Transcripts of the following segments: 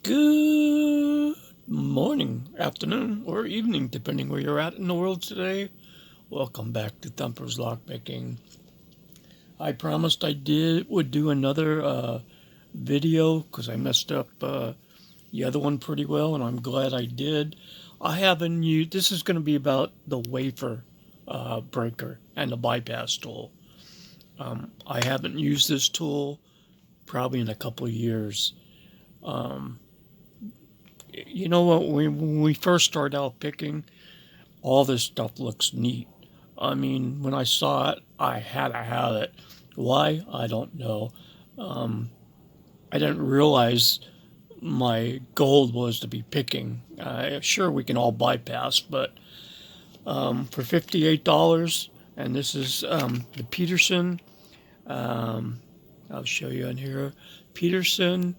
Good morning, afternoon, or evening, depending where you're at in the world today. Welcome back to Thumper's Lockpicking. I promised would do another video because I messed up the other one pretty well, and I'm glad I did. I haven't used. This is going to be about the wafer breaker and the bypass tool. I haven't used this tool probably in a couple of years. You know what? When we first started out picking, all this stuff looks neat. I mean, when I saw it, I had to have it. Why? I don't know. I didn't realize my goal was to be picking. Sure, we can all bypass, but for $58, and this is the Peterson. I'll show you in here. Peterson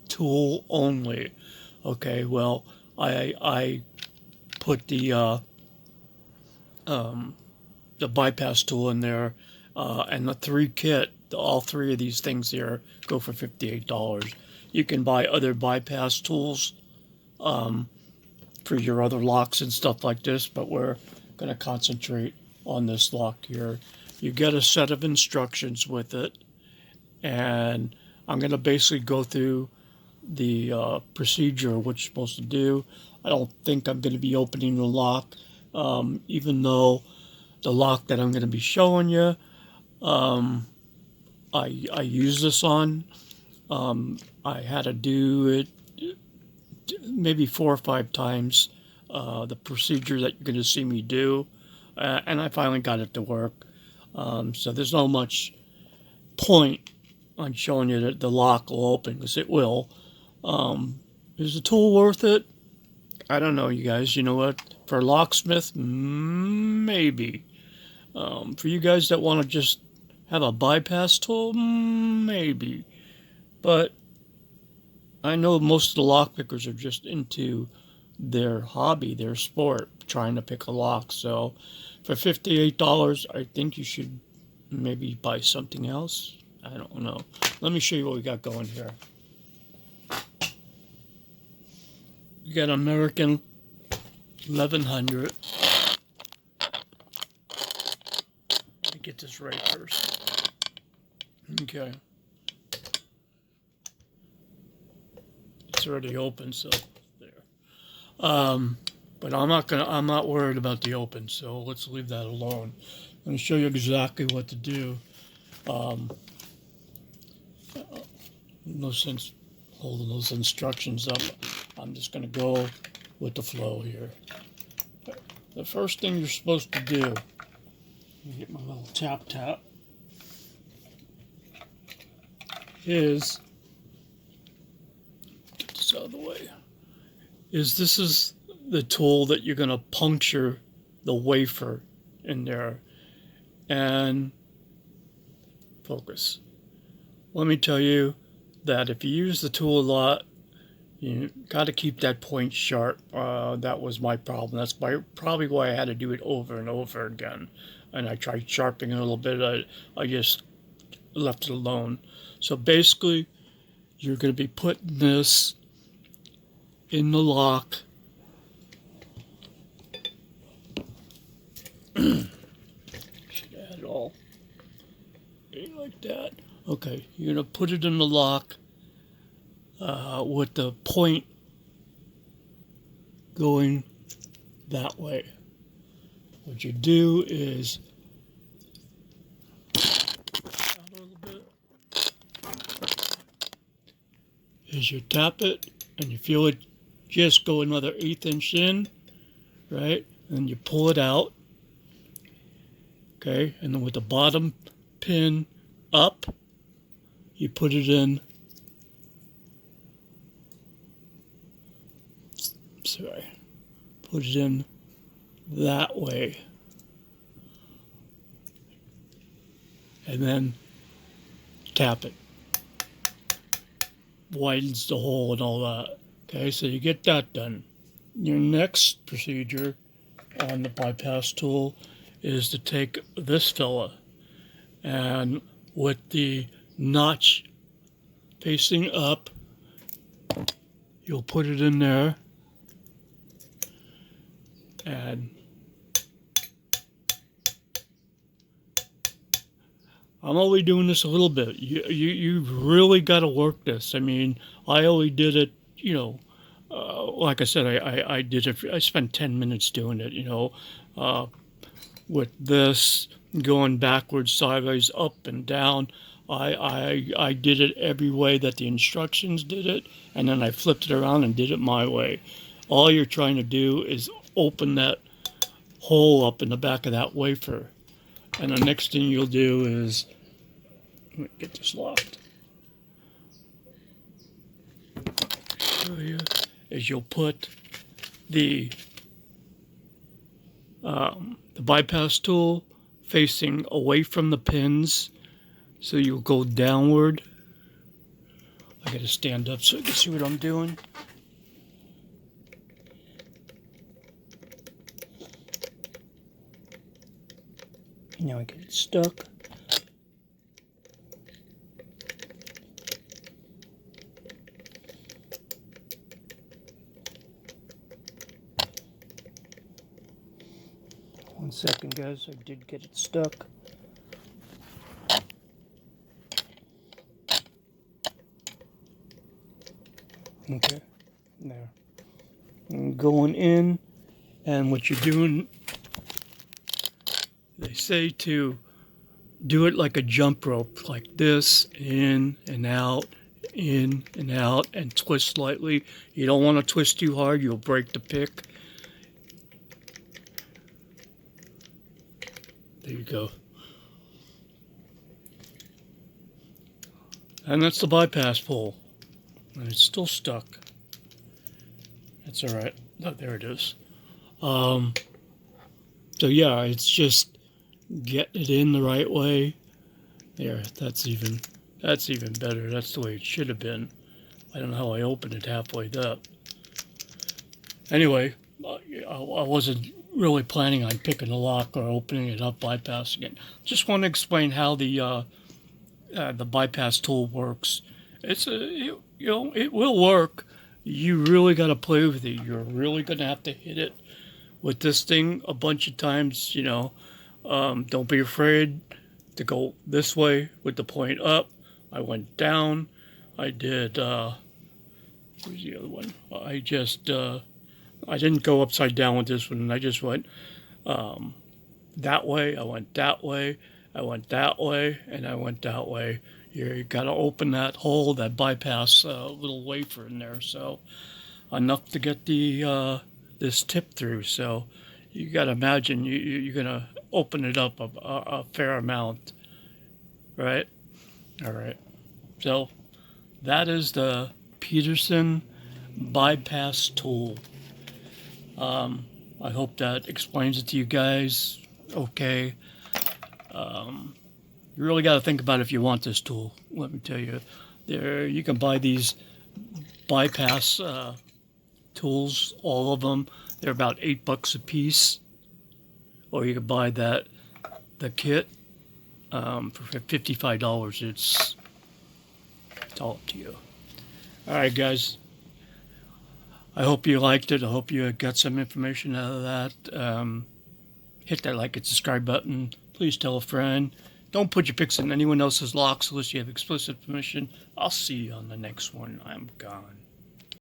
tool only. Okay, well, I put the bypass tool in there, and the three kit. All three of these things here go for $58. You can buy other bypass tools for your other locks and stuff like this, but we're going to concentrate on this lock here. You get a set of instructions with it, and I'm going to basically go through the procedure, what you're supposed to do. I don't think I'm going to be opening the lock, even though the lock that I'm going to be showing you, I use this on. I had to do it maybe 4 or 5 times, the procedure that you're going to see me do, and I finally got it to work. So there's not much point on showing you that the lock will open, because it will. Is the tool worth it? I don't know, you guys. You know what? For a locksmith, maybe. For you guys that want to just have a bypass tool, maybe. But I know most of the lockpickers are just into their hobby, their sport, trying to pick a lock. So for $58, I think you should maybe buy something else. I don't know. Let me show you what we got going here. We got American 1100. Let me get this right first. Okay. It's already open, so there. But I'm not worried about the open, so let's leave that alone. I'm going to show you exactly what to do. No sense holding those instructions up. I'm just going to go with the flow here. The first thing you're supposed to do, let me get my little tap, is, get this out of the way, this is the tool that you're going to puncture the wafer in there. And focus. Let me tell you that if you use the tool a lot, you got to keep that point sharp. That was my problem. That's probably why I had to do it over and over again. And I tried sharpening it a little bit. I just left it alone. So basically, you're going to be putting this in the lock. Should add it all. Like that. Okay, you're going to put it in the lock with the point going that way. What you do is a little bit, is you tap it and you feel it just go another 1/8 inch in, right? And you pull it out. Okay, and then with the bottom pin up, you put it in. Put it in that way, and then tap it. Widens the hole and all that. Okay, so you get that done. Your next procedure on the bypass tool is to take this fella, and with the notch facing up, you'll put it in there, and I'm only doing this a little bit. You've really got to work this. I mean, I only did it, like I said, I did it. I spent 10 minutes doing it, with this going backwards, sideways, up and down. I did it every way that the instructions did it, and then I flipped it around and did it my way. All you're trying to do is open that hole up in the back of that wafer. And the next thing you'll do is, let me get this locked. Show you, is you'll put the bypass tool facing away from the pins, so you'll go downward. I gotta stand up so you can see what I'm doing. Now I get it stuck. One second, guys, I did get it stuck. Okay, there. And going in, and what you're doing, they say to do it like a jump rope, like this, in and out, and twist slightly. You don't want to twist too hard, you'll break the pick. There you go. And that's the bypass pole. And it's still stuck. That's alright. Oh, there it is. So yeah, it's just getting it in the right way. There, that's even better. That's the way it should have been. I don't know how I opened it halfway up. Anyway, I wasn't really planning on picking the lock or opening it up, bypassing it. Just want to explain how the bypass tool works. It will work. You really got to play with it. You're really going to have to hit it with this thing a bunch of times. Don't be afraid to go this way with the point up. I went down. I did. Where's the other one? I didn't go upside down with this one. I just went that way. I went that way. I went that way, and I went that way. You got to open that hole, that bypass little wafer in there. So enough to get the this tip through. So you got to imagine you're gonna open it up a fair amount, right? All right. So that is the Peterson bypass tool. I hope that explains it to you guys. Okay. You really got to think about if you want this tool. Let me tell you, you can buy these bypass tools, all of them. They're about $8 a piece, or you can buy the kit for $55. It's all up to you. All right, guys. I hope you liked it. I hope you got some information out of that. Hit that like and subscribe button. Please tell a friend. Don't put your pics in anyone else's locks unless you have explicit permission. I'll see you on the next one. I'm gone.